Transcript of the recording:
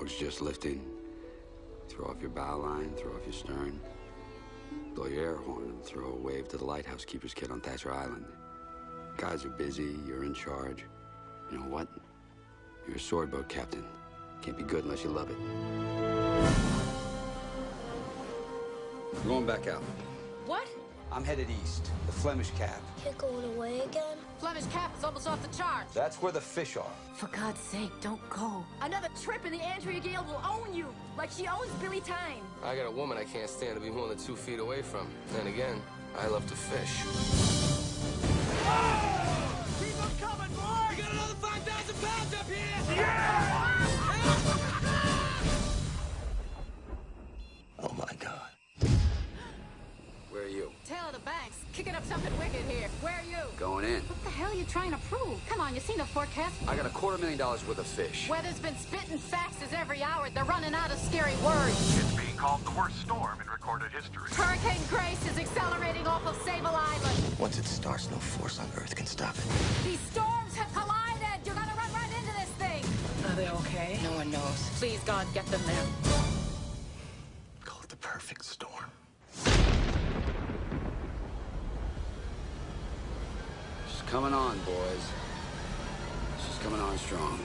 fog's just lifting. Throw off your bow line, throw off your stern. Blow your air horn and throw a wave to the lighthouse keeper's kid on Thatcher Island. Guys are busy, you're in charge. You know what? You're a sword boat captain. Can't be good unless you love it. We're going back out. What? I'm headed east, the Flemish Cap. You're going away again? Flemish Cap is almost off the charts. That's where the fish are. For God's sake, don't go. Another trip and the Andrea Gale will own you, like she owns Billy Tyne. I got a woman I can't stand to be more than 2 feet away from. Then again, I love to fish. Oh! Keep them coming, boy! We got another 5,000 pounds up here! Yeah! Oh my God. Where are you? Tail of the banks, kicking up something wicked here. Where are you? Going in. What the hell are you trying to prove? Come on, you seen the forecast? I got $250,000 worth of fish. Weather's been spitting faxes every hour. They're running out of scary words. It's being called the worst storm in recorded history. Hurricane Grace is accelerating off of Sable Island. Once it starts, no force on Earth can stop it. These storms have collided. You're gonna run right into this thing. Are they okay? No one knows. Please, God, get them there. Call it the perfect storm. She's coming on, boys. She's coming on strong.